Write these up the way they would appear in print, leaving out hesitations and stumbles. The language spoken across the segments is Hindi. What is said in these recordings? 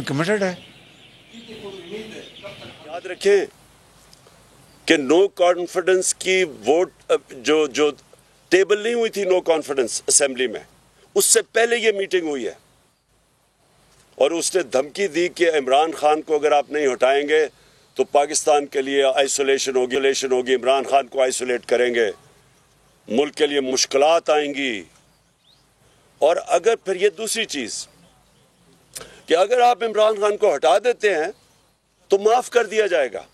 कमिटेड है। याद रखें कि नो कॉन्फिडेंस की वोट जो टेबल नहीं हुई थी नो कॉन्फिडेंस असेंबली में, उससे पहले ये मीटिंग हुई है और उसने धमकी दी कि इमरान खान को अगर आप नहीं हटाएंगे तो पाकिस्तान के लिए आइसोलेशन होगी, इमरान खान को आइसोलेट करेंगे, मुल्क के लिए मुश्किलात आएंगी। और अगर फिर ये दूसरी चीज कि अगर आप इमरान खान को हटा देते हैं तो माफ कर दिया जाएगा।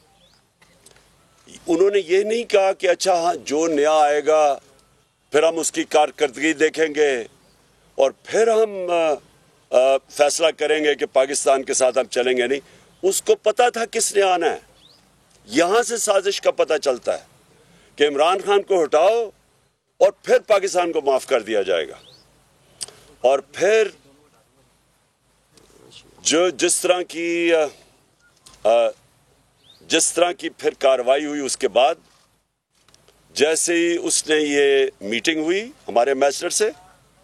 उन्होंने ये नहीं कहा कि अच्छा हाँ जो नया आएगा फिर हम उसकी कारकर्दगी देखेंगे और फिर हम फैसला करेंगे कि पाकिस्तान के साथ हम चलेंगे नहीं। उसको पता था किसने आना है। यहां से साजिश का पता चलता है कि इमरान खान को हटाओ और फिर पाकिस्तान को माफ कर दिया जाएगा। और फिर जो जिस तरह की फिर कार्रवाई हुई, उसके बाद जैसे ही उसने ये मीटिंग हुई हमारे एम्बेसडर से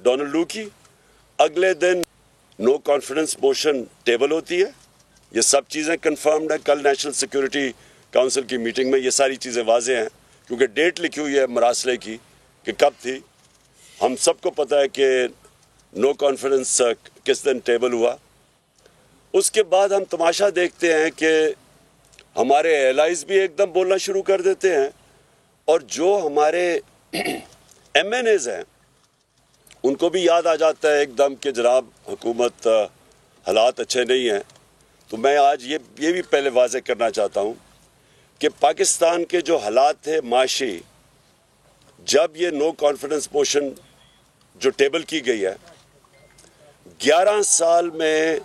डोनाल्ड लू की, अगले दिन नो कॉन्फिडेंस मोशन टेबल होती है। ये सब चीज़ें कंफर्म्ड है। कल नेशनल सिक्योरिटी काउंसिल की मीटिंग में ये सारी चीज़ें वाजे हैं क्योंकि डेट लिखी हुई है मरासले की कि कब थी। हम सबको पता है कि नो कॉन्फिडेंस किस दिन टेबल हुआ। उसके बाद हम तमाशा देखते हैं कि हमारे एलाइज भी एकदम बोलना शुरू कर देते हैं और जो हमारे MNAs हैं उनको भी याद आ जाता है एकदम कि जनाब हुकूमत हालात अच्छे नहीं हैं। तो मैं आज ये भी पहले वाज़ेह करना चाहता हूँ कि पाकिस्तान के जो हालात थे माशी, जब ये नो कॉन्फिडेंस मोशन जो टेबल की गई है, 11 साल में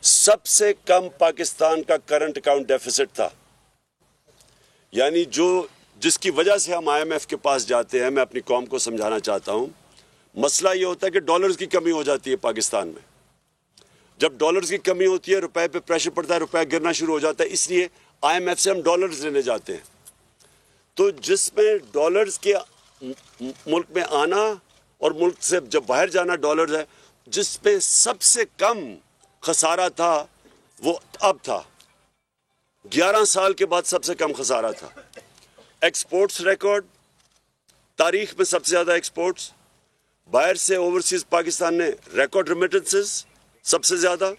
सबसे कम पाकिस्तान का करंट अकाउंट डेफिसिट था। यानी जिसकी वजह से हम IMF के पास जाते हैं। मैं अपनी कौम को समझाना चाहता हूँ, मसला ये होता है कि डॉलर्स की कमी हो जाती है पाकिस्तान में। जब डॉलर्स की कमी होती है रुपए पे प्रेशर पड़ता है, रुपया गिरना शुरू हो जाता है, इसलिए IMF से हम डॉलर्स लेने जाते हैं। तो जिसमें डॉलर्स के मुल्क में आना और मुल्क से जब बाहर जाना डॉलर्स है, जिसपे सबसे कम खसारा था वो अब था। 11 साल के बाद सबसे कम खसारा था। एक्सपोर्ट्स रिकॉर्ड, तारीख में सबसे ज्यादा एक्सपोर्ट्स बाहर से ओवरसीज पाकिस्तान ने, रिकॉर्ड रेमिटेंसेस सबसे ज्यादा।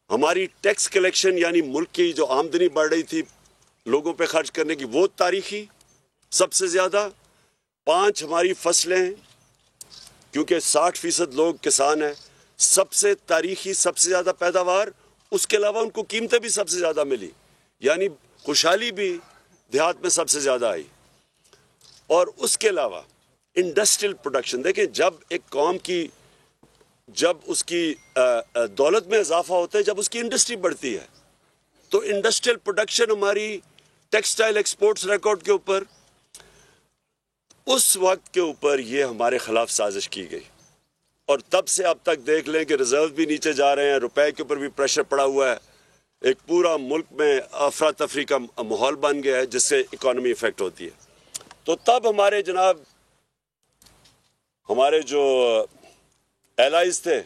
हमारी टैक्स कलेक्शन यानी मुल्क की जो आमदनी बढ़ रही थी लोगों पे खर्च करने की, वो तारीखी सबसे ज्यादा। 5 हमारी फसलें हैं क्योंकि 60% लोग किसान हैं, सबसे तारीखी सबसे ज्यादा पैदावार। उसके अलावा उनको कीमतें भी सबसे ज्यादा मिली, यानी खुशहाली भी देहात में सबसे ज्यादा आई। और उसके अलावा इंडस्ट्रियल प्रोडक्शन देखें, जब एक कौम की जब उसकी दौलत में इजाफा होता है, जब उसकी इंडस्ट्री बढ़ती है, तो इंडस्ट्रियल प्रोडक्शन हमारी टेक्सटाइल एक्सपोर्ट्स रिकॉर्ड के ऊपर, उस वक्त के ऊपर ये हमारे खिलाफ साजिश की गई। और तब से अब तक देख लें कि रिजर्व भी नीचे जा रहे हैं, रुपए के ऊपर भी प्रेशर पड़ा हुआ है, एक पूरा मुल्क में अफरा तफरी का माहौल बन गया है जिससे इकॉनमी इफेक्ट होती है। तो तब हमारे जो एलाइज थे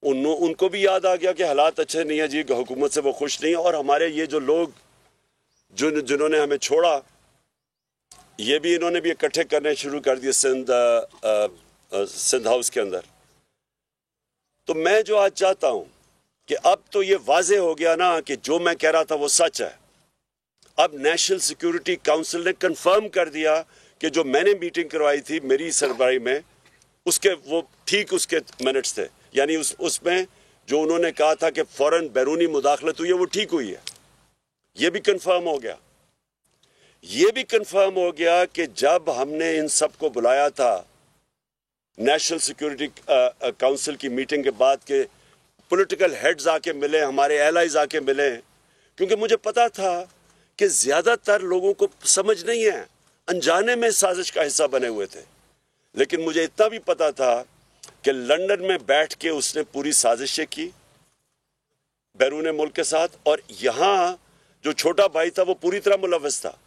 उनको भी याद आ गया कि हालात अच्छे नहीं है जी, हुकूमत से वो खुश नहीं है। और हमारे ये जो लोग जिन्होंने हमें छोड़ा, ये भी इन्होंने भी इकट्ठे करने शुरू कर दिए सिंध हाउस के अंदर। तो मैं जो आज चाहता हूं कि अब तो ये वाजे हो गया ना कि जो मैं कह रहा था वो सच है। अब नेशनल सिक्योरिटी काउंसिल ने कंफर्म कर दिया कि जो मैंने मीटिंग करवाई थी मेरी सरबराही में, उसके मिनट्स थे। यानी उसमें जो उन्होंने कहा था कि फौरन बैरूनी मुदाखलत हुई है, वो ठीक हुई है। ये भी कंफर्म हो गया। ये भी कंफर्म हो गया कि जब हमने इन सबको बुलाया था नेशनल सिक्योरिटी काउंसिल की मीटिंग के बाद के पॉलिटिकल हेड्स आके मिले, हमारे एलाइज आके मिले, क्योंकि मुझे पता था कि ज्यादातर लोगों को समझ नहीं है, अनजाने में साजिश का हिस्सा बने हुए थे। लेकिन मुझे इतना भी पता था कि लंदन में बैठ के उसने पूरी साजिशें की बैरून मुल्क के साथ, और यहां जो छोटा भाई था वो पूरी तरह मुलव्वस था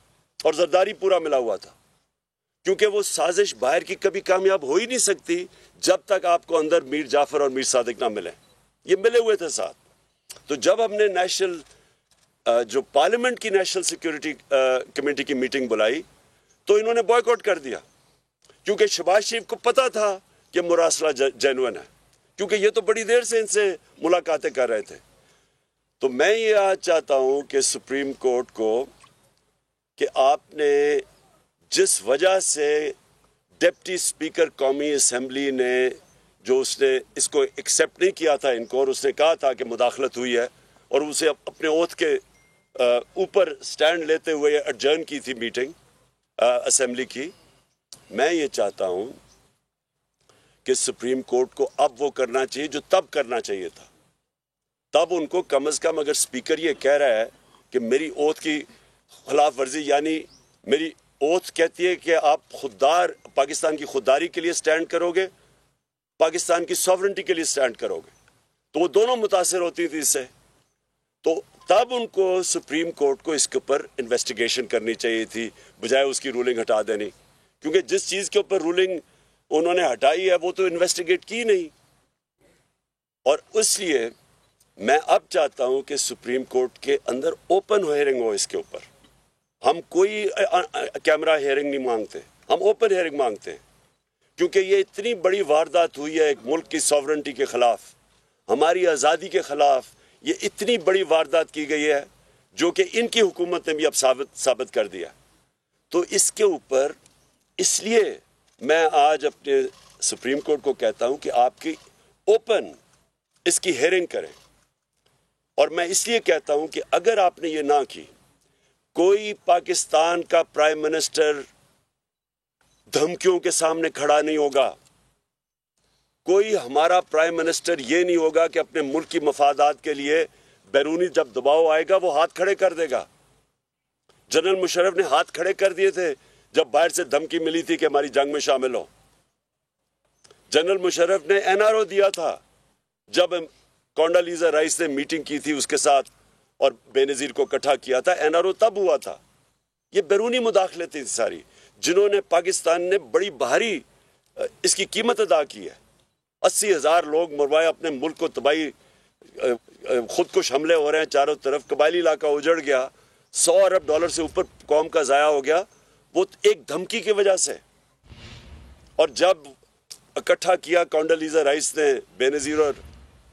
और जरदारी पूरा मिला हुआ था, क्योंकि वो साजिश बाहर की कभी कामयाब हो ही नहीं सकती जब तक आपको अंदर मीर जाफर और मीर सादिक ना मिले। ये मिले हुए थे साथ। तो जब हमने जो पार्लियामेंट की नेशनल सिक्योरिटी कमेटी की मीटिंग बुलाई तो इन्होंने बॉयकॉट कर दिया, क्योंकि शहबाज शरीफ को पता था कि मुरासला जेन्युइन है, क्योंकि ये तो बड़ी देर से इनसे मुलाकातें कर रहे थे। तो मैं ये आज चाहता हूं कि सुप्रीम कोर्ट को कि आपने जिस वजह से डिप्टी स्पीकर कौमी असेंबली ने जो उसने इसको एक्सेप्ट नहीं किया था इनको, और उसने कहा था कि मुदाखलत हुई है, और उसे अपने ओथ के ऊपर स्टैंड लेते हुए एडजर्न की थी मीटिंग असेंबली की। मैं ये चाहता हूं कि सुप्रीम कोर्ट को अब वो करना चाहिए जो तब करना चाहिए था। तब उनको कम से कम, अगर स्पीकर ये कह रहा है कि मेरी ओथ की खिलाफ वर्जी, यानी मेरी ओथ कहती है कि आप पाकिस्तान की खुददारी के लिए स्टैंड करोगे, पाकिस्तान की सॉवरेंटी के लिए स्टैंड करोगे, तो वो दोनों मुतासिर होती थी इससे। तो तब उनको सुप्रीम कोर्ट को इसके ऊपर इन्वेस्टिगेशन करनी चाहिए थी, बजाय उसकी रूलिंग हटा देनी, क्योंकि जिस चीज के ऊपर रूलिंग उन्होंने हटाई है वो तो इन्वेस्टिगेट की नहीं। और इसलिए मैं अब चाहता हूं कि सुप्रीम कोर्ट के अंदर ओपन हियरिंग हो इसके ऊपर। हम कोई कैमरा हियरिंग नहीं मांगते, हम ओपन हियरिंग मांगते हैं, क्योंकि ये इतनी बड़ी वारदात हुई है एक मुल्क की सॉवरेंटी के खिलाफ, हमारी आज़ादी के खिलाफ। ये इतनी बड़ी वारदात की गई है जो कि इनकी हुकूमत ने भी अब साबित कर दिया। तो इसके ऊपर इसलिए मैं आज अपने सुप्रीम कोर्ट को कहता हूं कि आपकी ओपन इसकी हियरिंग करें। और मैं इसलिए कहता हूं कि अगर आपने ये ना की, कोई पाकिस्तान का प्राइम मिनिस्टर धमकियों के सामने खड़ा नहीं होगा, कोई हमारा प्राइम मिनिस्टर ये नहीं होगा कि अपने मुल्क की मफादात के लिए बैरूनी जब दबाव आएगा वो हाथ खड़े कर देगा। जनरल मुशर्रफ ने हाथ खड़े कर दिए थे जब बाहर से धमकी मिली थी कि हमारी जंग में शामिल हो। जनरल मुशर्रफ ने एनआरओ दिया था जब कोंडालीजा राइस ने मीटिंग की थी उसके साथ और बेनजीर को इकट्ठा किया था, एनआरओ तब हुआ था। ये बैरूनी मुदाखलत थी सारी, जिन्होंने पाकिस्तान ने बड़ी भारी इसकी कीमत अदा की है। 80,000 लोग मरवाए, अपने मुल्क को तबाही, खुदकुश हमले हो रहे हैं चारों तरफ, कबायली इलाका उजड़ गया, $100 अरब से ऊपर कौम का जाया हो गया, वो एक धमकी की वजह से। और जब इकट्ठा किया कोंडालीजा राइस ने बेनजीर और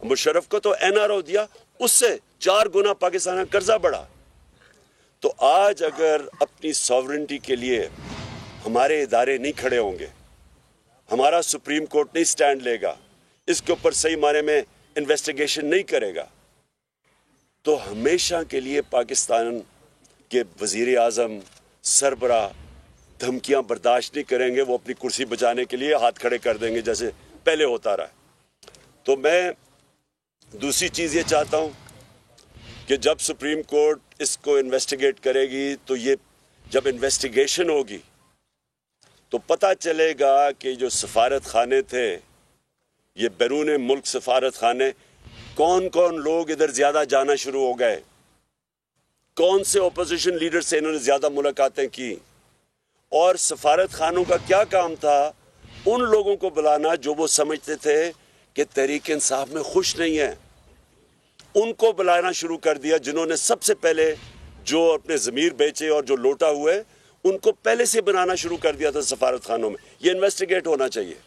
मुशर्रफ को, तो एनआरओ दिया, उससे 4 गुना पाकिस्तान का कर्जा बढ़ा। तो आज अगर अपनी सॉवरेंटी के लिए हमारे इदारे नहीं खड़े होंगे, हमारा सुप्रीम कोर्ट नहीं स्टैंड लेगा, इसके ऊपर सही माने में इन्वेस्टिगेशन नहीं करेगा, तो हमेशा के लिए पाकिस्तान के वजीर आज़म सरबरा धमकियां बर्दाश्त नहीं करेंगे। वो अपनी कुर्सी बचाने के लिए हाथ खड़े कर देंगे जैसे पहले होता रहा है। तो मैं दूसरी चीज़ ये चाहता हूं कि जब सुप्रीम कोर्ट इसको इन्वेस्टिगेट करेगी, तो ये जब इन्वेस्टिगेशन होगी तो पता चलेगा कि जो सफारत खाने थे, ये बैरून मुल्क सफारत खाने, कौन कौन लोग इधर ज्यादा जाना शुरू हो गए, कौन से ओपोजिशन लीडर से इन्होंने ज्यादा मुलाकातें की, और सफारत खानों का क्या काम था उन लोगों को बुलाना जो वो समझते थे कि तहरीक इंसाफ में खुश नहीं है, उनको बुलाना शुरू कर दिया। जिन्होंने सबसे पहले जो अपने ज़मीर बेचे और जो लोटा हुए, उनको पहले से बनाना शुरू कर दिया था सफारत खानों में। ये इन्वेस्टिगेट होना चाहिए।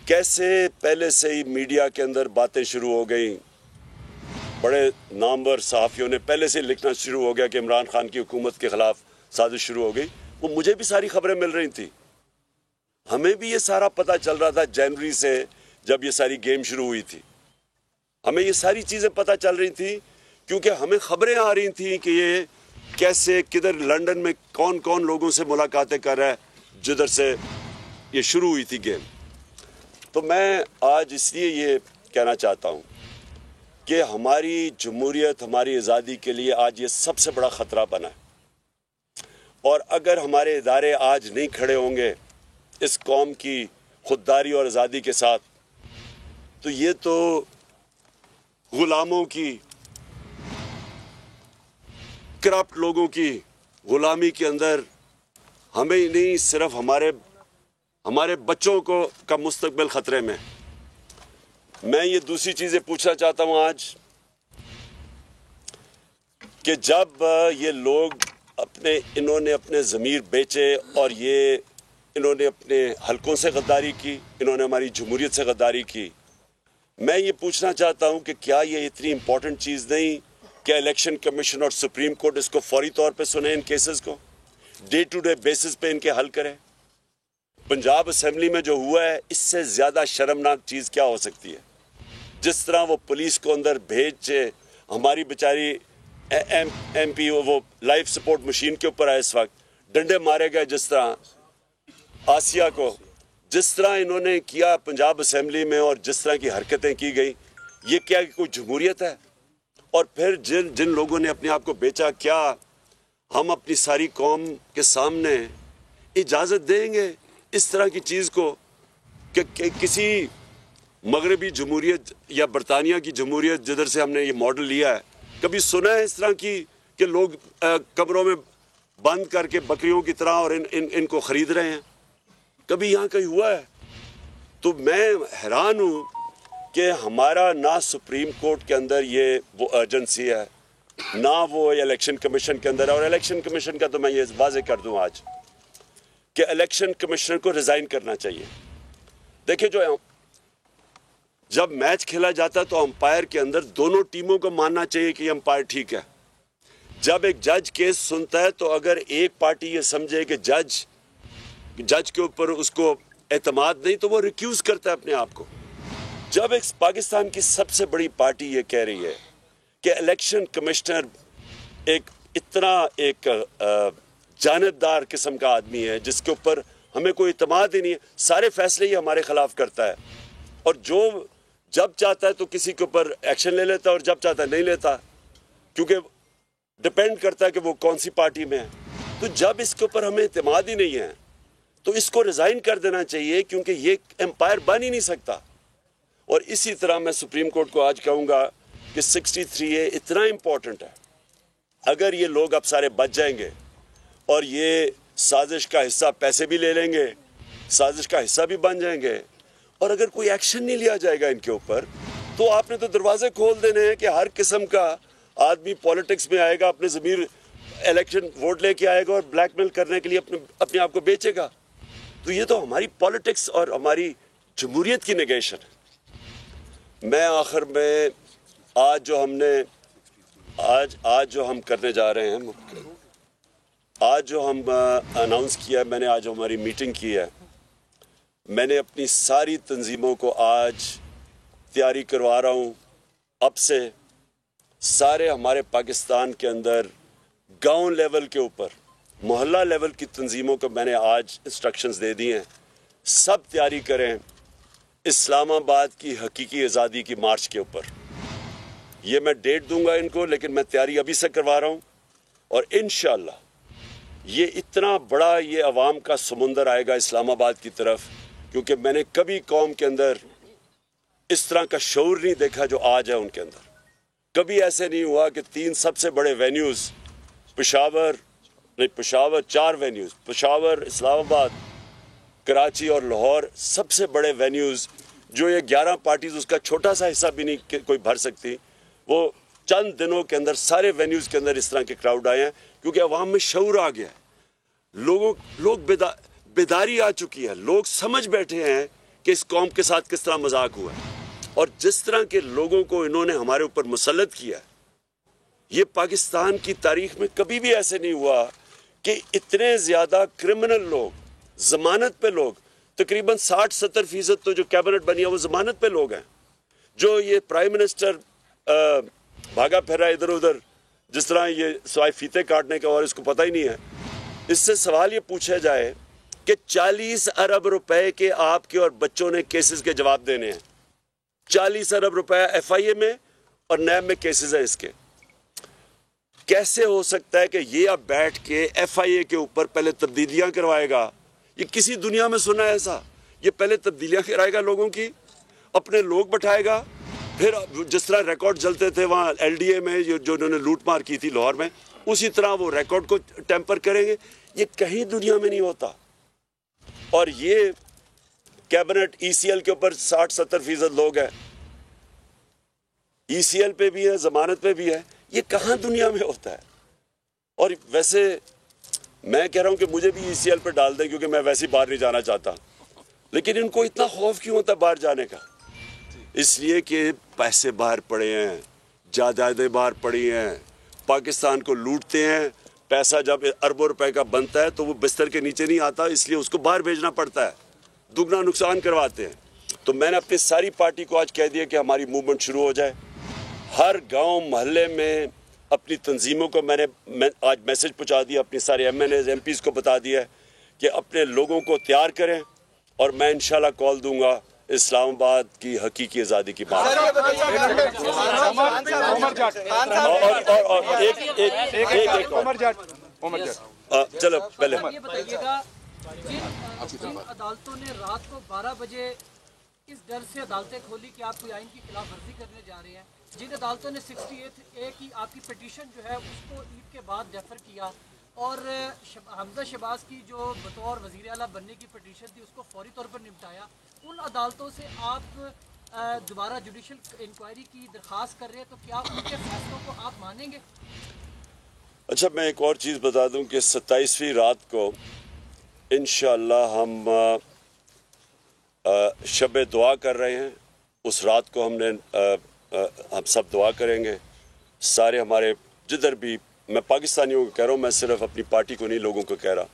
कैसे पहले से ही मीडिया के अंदर बातें शुरू हो गई, बड़े नामवर सहाफ़ियों ने पहले से लिखना शुरू हो गया कि इमरान खान की हुकूमत के खिलाफ साजिश शुरू हो गई। वो मुझे भी सारी खबरें मिल रही थी, हमें भी ये सारा पता चल रहा था जनवरी से, जब ये सारी गेम शुरू हुई थी, हमें ये सारी चीज़ें पता चल रही थी, क्योंकि हमें खबरें आ रही थी कि ये कैसे किधर लंदन में कौन कौन लोगों से मुलाकातें कर रहा है, जिधर से ये शुरू हुई थी गेम। तो मैं आज इसलिए ये कहना चाहता हूँ कि हमारी जमहूरियत, हमारी आज़ादी के लिए आज ये सबसे बड़ा ख़तरा बना है, और अगर हमारे इदारे आज नहीं खड़े होंगे इस कौम की खुददारी और आज़ादी के साथ, तो ये तो गुलामों की, करप्ट लोगों की गुलामी के अंदर हमें ही नहीं, सिर्फ हमारे बच्चों को का मुस्तकबिल खतरे में। मैं ये दूसरी चीजें पूछना चाहता हूं आज कि जब ये लोग इन्होंने अपने ज़मीर बेचे और इन्होंने अपने हलकों से गद्दारी की, इन्होंने हमारी जमहूरियत से गद्दारी की, मैं ये पूछना चाहता हूं कि क्या ये इतनी इंपॉर्टेंट चीज़ नहीं कि इलेक्शन कमीशन और सुप्रीम कोर्ट इसको फौरी तौर पे सुने, इन केसेस को डे टू डे बेसिस पे इनके हल करें। पंजाब असेंबली में जो हुआ है, इससे ज़्यादा शर्मनाक चीज़ क्या हो सकती है? जिस तरह वो पुलिस को अंदर भेज हमारी बेचारी MP वो लाइफ सपोर्ट मशीन के ऊपर है, इस वक्त डंडे मारे गए, जिस तरह आसिया को, जिस तरह इन्होंने किया पंजाब असेंबली में और जिस तरह की हरकतें की गई, ये क्या कोई जमहूरियत है? और फिर जिन लोगों ने अपने आप को बेचा, क्या हम अपनी सारी कौम के सामने इजाज़त देंगे इस तरह की चीज़ को कि किसी मगरबी जमहूरियत या बरतानिया की जमहूरियत जिधर से हमने ये मॉडल लिया है, कभी सुना है इस तरह की कि लोग कमरों में बंद करके बकरियों की तरह और इनको ख़रीद रहे हैं? कभी यहाँ कहीं हुआ है? तो मैं हैरान हूँ कि हमारा ना सुप्रीम कोर्ट के अंदर ये वो अर्जेंसी है, ना वो इलेक्शन कमीशन के अंदर है। और इलेक्शन कमीशन का तो मैं ये वाज़ेह कर दूँ आज कि इलेक्शन कमिश्नर को रिज़ाइन करना चाहिए। देखिए, जब मैच खेला जाता है तो अंपायर के अंदर दोनों टीमों को मानना चाहिए कि अंपायर ठीक है। जब एक जज केस सुनता है तो अगर एक पार्टी ये समझे कि जज के ऊपर उसको एतमाद नहीं, तो वो रिक्यूज करता है अपने आप को। जब एक पाकिस्तान की सबसे बड़ी पार्टी ये कह रही है कि इलेक्शन कमिश्नर एक जानबदार किस्म का आदमी है जिसके ऊपर हमें कोई इतमाद ही नहीं है, सारे फैसले ही हमारे खिलाफ करता है, और जब चाहता है तो किसी के ऊपर एक्शन ले लेता है और जब चाहता है नहीं लेता, क्योंकि डिपेंड करता है कि वो कौन सी पार्टी में है। तो जब इसके ऊपर हमें इत्मीद ही नहीं है तो इसको रिज़ाइन कर देना चाहिए, क्योंकि ये एम्पायर बन ही नहीं सकता। और इसी तरह मैं सुप्रीम कोर्ट को आज कहूँगा कि 63A इतना इम्पोर्टेंट है। अगर ये लोग अब सारे बच जाएंगे और ये साजिश का हिस्सा पैसे भी ले लेंगे, साजिश का हिस्सा भी बन जाएंगे, और अगर कोई एक्शन नहीं लिया जाएगा इनके ऊपर, तो आपने तो दरवाजे खोल देने हैं कि हर किस्म का आदमी पॉलिटिक्स में आएगा, अपने ज़मीर इलेक्शन वोट लेके आएगा और ब्लैकमेल करने के लिए अपने आप को बेचेगा। तो ये तो हमारी पॉलिटिक्स और हमारी जमहूरियत की नेगेशन है। मैं आखिर में आज जो हम करने जा रहे हैं, आज जो हम अनाउंस किया है, मैंने आज हमारी मीटिंग की है, मैंने अपनी सारी तंजीमों को आज तैयारी करवा रहा हूँ। अब से सारे हमारे पाकिस्तान के अंदर गांव लेवल के ऊपर, मोहल्ला लेवल की तंजीमों को मैंने आज इंस्ट्रक्शंस दे दी हैं, सब तैयारी करें इस्लामाबाद की हकीकी आज़ादी की मार्च के ऊपर। ये मैं डेट दूंगा इनको, लेकिन मैं तैयारी अभी से करवा रहा हूँ, और इंशाअल्लाह ये इतना बड़ा ये अवाम का समुंदर आएगा इस्लामाबाद की तरफ, क्योंकि मैंने कभी कौम के अंदर इस तरह का शऊर नहीं देखा जो आज है उनके अंदर। कभी ऐसे नहीं हुआ कि 3 सबसे बड़े वेन्यूज़ पेशावर, 4 वेन्यूज़, पेशावर, इस्लामाबाद, कराची और लाहौर, सबसे बड़े वेन्यूज़, जो ये 11 पार्टीज उसका छोटा सा हिस्सा भी नहीं कोई भर सकती, वो चंद दिनों के अंदर सारे वेन्यूज़ के अंदर इस तरह के क्राउड आए हैं, क्योंकि अवाम में शऊर आ गया है, लोग बेदारी आ चुकी है, लोग समझ बैठे हैं कि इस कौम के साथ किस तरह मजाक हुआ है। और जिस तरह के लोगों को इन्होंने हमारे ऊपर मुसल्लत किया, ये पाकिस्तान की तारीख में कभी भी ऐसे नहीं हुआ कि इतने ज़्यादा क्रिमिनल लोग, ज़मानत पे लोग, तकरीबन 60-70% तो जो कैबिनेट बनी है वो ज़मानत पे लोग हैं। जो ये प्राइम मिनिस्टर भागा फिर रहा है इधर उधर, जिस तरह ये सवाई फीते काटने का और इसको पता ही नहीं है। इससे सवाल ये पूछा जाए कि 40 अरब रुपए के आपके और बच्चों ने केसेस के जवाब देने हैं। 40 अरब रुपए FIA में और नैब में केसेस हैं इसके। कैसे हो सकता है कि ये अब बैठ के FIA के ऊपर पहले तब्दीलियां करवाएगा? ये किसी दुनिया में सुना है ऐसा? ये पहले तब्दीलियां कराएगा लोगों की, अपने लोग बैठाएगा, फिर जिस तरह रिकॉर्ड जलते थे वहाँ LDA में जो उन्होंने लूट मार की थी लाहौर में, उसी तरह वो रिकॉर्ड को टेम्पर करेंगे। ये कहीं दुनिया में नहीं होता। और ये कैबिनेट ECL के ऊपर 60-70% लोग हैं, ECL पे भी है, जमानत पे भी है। ये कहाँ दुनिया में होता है? और वैसे मैं कह रहा हूँ कि मुझे भी ECL पे डाल दें, क्योंकि मैं वैसे ही बाहर नहीं जाना चाहता। लेकिन इनको इतना खौफ क्यों होता है बाहर जाने का? इसलिए कि पैसे बाहर पड़े हैं, जायदादें बाहर पड़ी हैं, पाकिस्तान को लूटते हैं। पैसा जब अरबों रुपए का बनता है तो वो बिस्तर के नीचे नहीं आता, इसलिए उसको बाहर भेजना पड़ता है, दुगना नुकसान करवाते हैं। तो मैंने अपनी सारी पार्टी को आज कह दिया कि हमारी मूवमेंट शुरू हो जाए। हर गांव मोहल्ले में अपनी तंजीमों को मैंने आज मैसेज पहुंचा दिया, अपने सारे MNAs MPs को बता दिया है कि अपने लोगों को तैयार करें, और मैं इंशाल्लाह कॉल दूंगा इस्लामाबाद की हकीकी आज़ादी की बात। और चलो पहले ये बताइएगा, जिन अदालतों ने रात को 12 बजे इस डर से अदालतें खोली कि आप कोई आइन की खिलाफ वर्जी करने जा रहे हैं, जिन अदालतों ने 68A की आपकी पिटीशन जो है उसको ईद के बाद डेफर किया, और हमजा शहबाज की जो बतौर वज़ीर आला बनने की पिटीशन थी उसको फौरी तौर पर निपटाया, उन अदालतों से आप दोबारा जुडिशल इंक्वायरी की दरख्वास्त कर रहे हैं, तो क्या उनके फैसलों को आप मानेंगे? अच्छा, मैं एक और चीज़ बता दूं कि 27वीं रात को इंशाअल्लाह हम शब दुआ कर रहे हैं। उस रात को हम सब दुआ करेंगे, सारे हमारे जिधर भी, मैं पाकिस्तानियों को कह रहा हूँ, मैं सिर्फ अपनी पार्टी को नहीं, लोगों को कह रहा,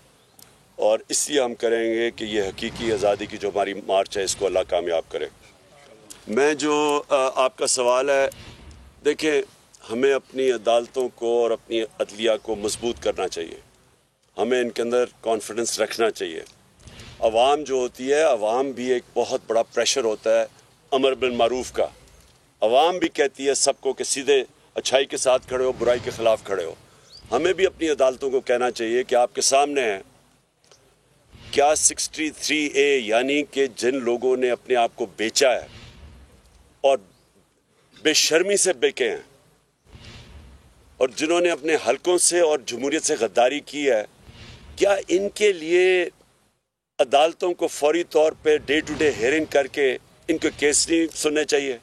और इसलिए हम करेंगे कि ये हकीकी आज़ादी की जो हमारी मार्च है इसको अल्लाह कामयाब करे। मैं जो आपका सवाल है, देखें, हमें अपनी अदालतों को और अपनी अदलिया को मजबूत करना चाहिए, हमें इनके अंदर कॉन्फिडेंस रखना चाहिए। अवाम जो होती है, अवाम भी एक बहुत बड़ा प्रेशर होता है अमर बिल मारूफ का। अवाम भी कहती है सबको कि सीधे अच्छाई के साथ खड़े हो, बुराई के ख़िलाफ़ खड़े हो। हमें भी अपनी अदालतों को कहना चाहिए कि आपके सामने है क्या 63A, यानी कि जिन लोगों ने अपने आप को बेचा है और बेशर्मी से बेचे हैं, और जिन्होंने अपने हलकों से और जमहूरियत से गद्दारी की है, क्या इनके लिए अदालतों को फौरी तौर पे डे टू डे हेयरिंग करके इनके केस नहीं सुनने चाहिए?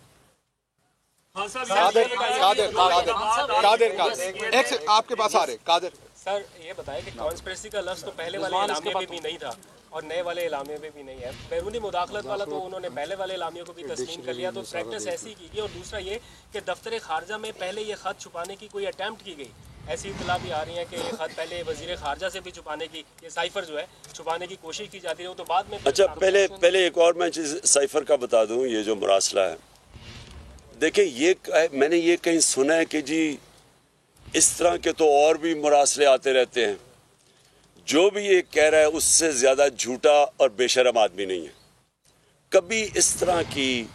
कादिर आपके पास आ रहे। कादिर सर, ये बताएं कि कॉन्स्पिरेसी का लफ्ज़ तो पहले वाले इलामिया में भी नहीं था और नए वाले इलामिया में भी नहीं है। बैरूनी मुदाखलत वाला तो उन्होंने पहले वाले इलामिया को भी तस्लीम कर लिया, तो प्रैक्टिस ऐसी की गई। और दूसरा ये कि दफ्तर खारजा में पहले ये ख़त छुपाने की कोई अटैम्प्ट की गई, ऐसी इतला भी आ रही है कि ये ख़त पहले वज़ीर खारजा से भी छुपाने की, ये साइफर जो है छुपाने की कोशिश की जाती है, तो बाद में। अच्छा, पहले एक और मैं चीज़ साइफर का बता दूँ। ये जो मुरासला है, देखिए, मैंने ये कहीं सुना है कि जी इस तरह के तो और भी मुरासले आते रहते हैं। जो भी ये कह रहा है उससे ज़्यादा झूठा और बेशरम आदमी नहीं है। कभी इस तरह की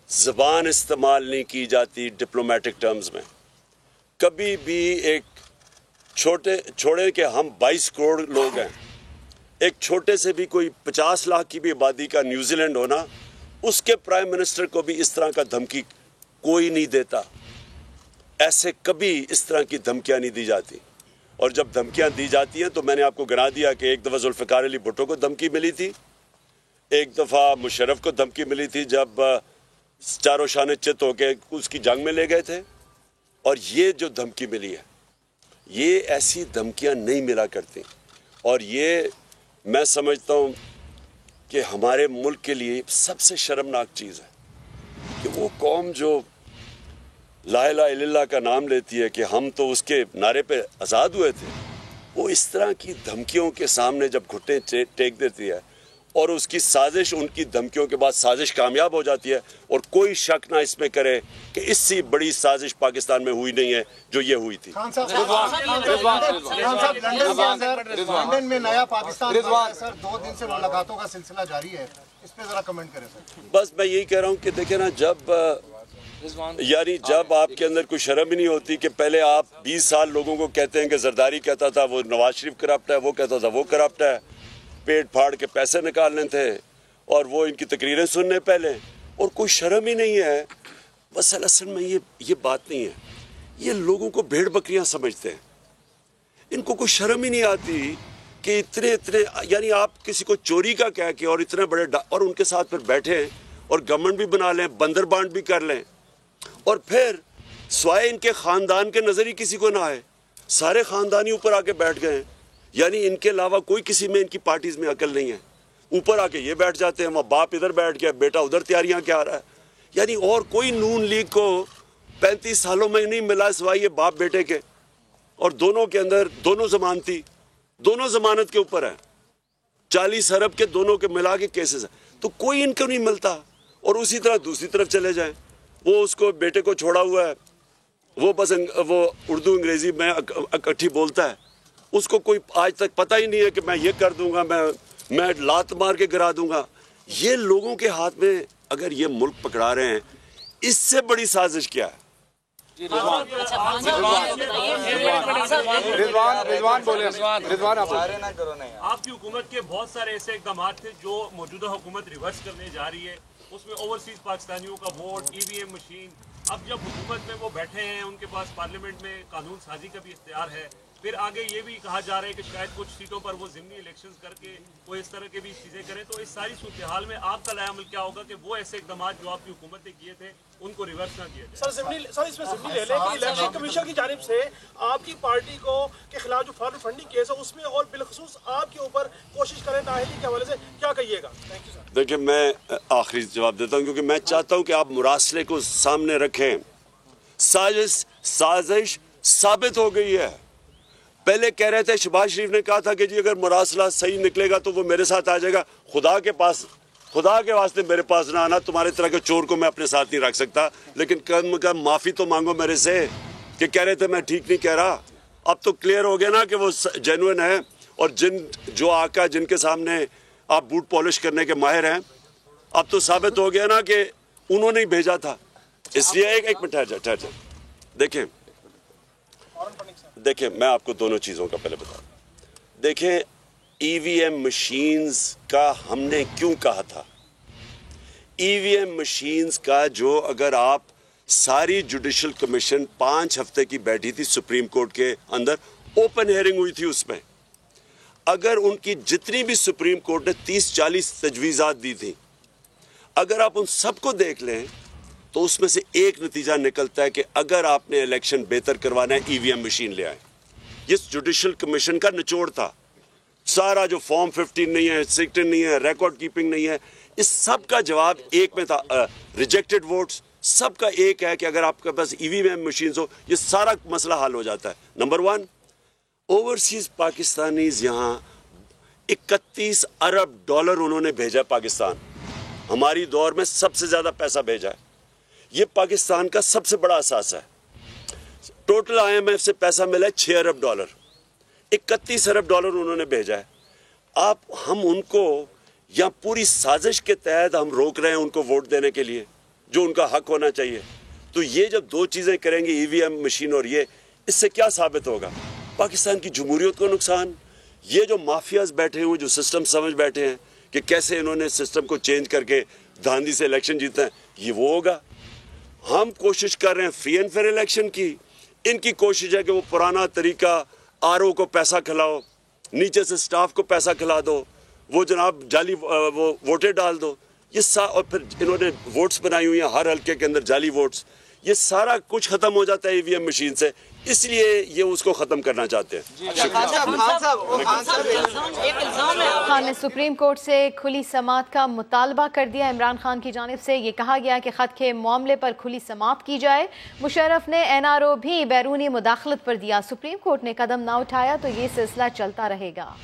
ज़बान इस्तेमाल नहीं की जाती डिप्लोमेटिक टर्म्स में। कभी भी एक छोड़े कि हम 22 करोड़ लोग हैं, एक छोटे से भी कोई 50 लाख की भी आबादी का न्यूजीलैंड होना, उसके प्राइम मिनिस्टर को भी इस तरह का धमकी कोई नहीं देता। ऐसे कभी इस तरह की धमकियां नहीं दी जाती। और जब धमकियां दी जाती हैं तो मैंने आपको गिना दिया कि एक दफ़ा जुल्फ़िकार अली भुट्टो को धमकी मिली थी, एक दफ़ा मुशर्रफ को धमकी मिली थी जब चारों शाने चित होके उसकी जंग में ले गए थे। और ये जो धमकी मिली है, ये ऐसी धमकियां नहीं मिला करती। और ये मैं समझता हूँ कि हमारे मुल्क के लिए सबसे शर्मनाक चीज़ है कि वो कौम जो ला इलाहा इल्लल्लाह का नाम लेती है कि हम तो उसके नारे पे आज़ाद हुए थे, वो इस तरह की धमकियों के सामने जब घुटने टेक देती है और उसकी साजिश, उनकी धमकियों के बाद साजिश कामयाब हो जाती है, और कोई शक ना इसमें करे कि इससे बड़ी साजिश पाकिस्तान में हुई नहीं है जो ये हुई थी। लंदन में नया पाकिस्तान सर 2 दिन से मुलाकातों का सिलसिला जारी है, इस पे जरा कमेंट करें सर। बस मैं यही कह रहा हूँ कि देखें ना, जब आपके अंदर कोई शर्म ही नहीं होती कि पहले आप 20 साल लोगों को कहते हैं कि जरदारी कहता था वो नवाज शरीफ करप्ट है, वो कहता था वो करप्ट है, पेट फाड़ के पैसे निकालने थे और वो इनकी तकरीरें सुनने पहले, और कोई शर्म ही नहीं है। बस असल में ये बात नहीं है, ये लोगों को भेड़ बकरियां समझते हैं। इनको कोई शर्म ही नहीं आती कि इतने यानी आप किसी को चोरी का कह के और इतने बड़े और उनके साथ फिर बैठे और गवर्नमेंट भी बना लें, बंदर बांट भी कर लें, और फिर स्वाय इनके खानदान के नजर ही किसी को ना आए, सारे खानदानी ऊपर आके बैठ गए हैं। यानी इनके अलावा कोई किसी में इनकी पार्टीज में अकल नहीं है। ऊपर आके ये बैठ जाते हैं, वहाँ बाप इधर बैठ गया, बेटा उधर तैयारियां क्या आ रहा है। यानी और कोई नून लीग को 35 सालों में नहीं मिला सिवाय ये बाप बेटे के, और दोनों के अंदर दोनों जमानती, दोनों जमानत के ऊपर है, 40 अरब के दोनों के मिला के केसेस है, तो कोई इनको नहीं मिलता। और उसी तरह दूसरी तरफ चले जाएं, वो उसको बेटे को छोड़ा हुआ है, वो बस वो उर्दू अंग्रेजी में इकट्ठी बोलता है, उसको कोई आज तक पता ही नहीं है कि मैं ये कर दूंगा, मैं लात मार के गिरा दूंगा। ये लोगों के हाथ में अगर ये मुल्क पकड़ा रहे हैं, इससे बड़ी साजिश क्या है? रिजवान बोले, रिजवान आप आपकी हुकूमत के बहुत सारे ऐसे इकदाम थे जो मौजूदा हुकूमत रिवर्स करने जा रही है, उसमें ओवरसीज पाकिस्तानियों का वोट, ईवीएम मशीन। अब जब हुकूमत में वो बैठे हैं, उनके पास पार्लियामेंट में कानून साजी का भी इख्तियार है, फिर आगे ये भी कहा जा रहा है कि शायद कुछ सीटों पर वो ज़िमनी इलेक्शंस करके वो इस तरह के भी चीज़ें करें। तो इस सारी सूरत हाल में आपका लायामल क्या होगा कि वो ऐसे इकदाम जो आपकी हुकूमत ने किए थे उनको रिवर्स ना किया जाए? सर इसमें ज़िमनी ले लें कि इलेक्शन कमीशन की जानिब से आपकी पार्टी को के खिलाफ जो फॉरेन फंडिंग केस है उसमें और बिलखसूस आपके ऊपर कोशिश करें नाअहली के हवाले से, क्या कहिएगा? Thank you sir. देखिए, मैं आखिरी जवाब देता हूँ क्योंकि मैं चाहता हूँ कि आप मुरासले को सामने रखें। साजिश साबित हो गई है। पहले कह रहे थे, शहबाज शरीफ ने कहा था कि जी अगर मुरासला सही निकलेगा तो वो मेरे साथ आ जाएगा। खुदा के वास्ते मेरे पास ना आना, तुम्हारे तरह के चोर को मैं अपने साथ नहीं रख सकता, लेकिन कम कम माफी तो मांगो मेरे से कि कह रहे थे मैं ठीक नहीं कह रहा। अब तो क्लियर हो गया ना कि वो जेन्युइन है, और जो आका जिनके सामने आप बूट पॉलिश करने के माहिर हैं, अब तो साबित हो गया ना कि उन्होंने ही भेजा था। इसलिए एक मिनट ठहर जा। देखिए मैं आपको दोनों चीज़ों का पहले बता दूं। देखिए, ईवीएम मशीन्स का हमने क्यों कहा था? ईवीएम मशीन्स का जो अगर आप सारी जुडिशल कमीशन 5 हफ्ते की बैठी थी सुप्रीम कोर्ट के अंदर, ओपन हेयरिंग हुई थी उसमें, अगर उनकी जितनी भी सुप्रीम कोर्ट ने 30-40 तजवीज़ात दी थी, अगर आप उन सबको देख लें तो उसमें से एक नतीजा निकलता है कि अगर आपने इलेक्शन बेहतर करवाना है, ईवीएम मशीन ले आए। ये जुडिशल कमीशन का निचोड़ था। सारा जो फॉर्म 15 नहीं है, 16 नहीं है, रिकॉर्ड कीपिंग नहीं है, इस सब का जवाब एक में था। रिजेक्टेड वोट्स सबका एक है कि अगर आपके पास ईवीएम मशीन हो, ये सारा मसला हल हो जाता है। नंबर 1, ओवरसीज पाकिस्तानीज यहाँ 31 अरब डॉलर उन्होंने भेजा पाकिस्तान। हमारी दौर में सबसे ज्यादा पैसा भेजा है। ये पाकिस्तान का सबसे बड़ा असास है। टोटल IMF से पैसा मिला है 6 अरब डॉलर, 31 अरब डॉलर उन्होंने भेजा है। हम उनको या पूरी साजिश के तहत हम रोक रहे हैं उनको वोट देने के लिए, जो उनका हक होना चाहिए। तो ये जब दो चीजें करेंगे, ईवीएम मशीन और ये, इससे क्या साबित होगा? पाकिस्तान की जमहूरियत को नुकसान। ये जो माफियाज बैठे हुए, जो सिस्टम समझ बैठे हैं कि कैसे इन्होंने सिस्टम को चेंज करके धांधली से इलेक्शन जीतना है, ये वो होगा। हम कोशिश कर रहे हैं फ्री एंड फेयर इलेक्शन की, इनकी कोशिश है कि वो पुराना तरीका, RO को पैसा खिलाओ, नीचे से स्टाफ को पैसा खिला दो, वो जनाब जाली वो वोटें डाल दो, और फिर इन्होंने वोट्स बनाई हुई हैं हर हल्के के अंदर, जाली वोट्स। ये सारा कुछ खत्म हो जाता है ईवीएम मशीन से, इसलिए ये उसको खत्म करना चाहते हैं। खान ने सुप्रीम कोर्ट से खुली समाअत का मुतालबा कर दिया। इमरान खान की जानिब से ये कहा गया कि खत के मामले पर खुली समाअत की जाए। मुशर्रफ ने NRO भी बैरूनी मुदाखलत पर दिया। सुप्रीम कोर्ट ने कदम ना उठाया तो ये सिलसिला चलता रहेगा।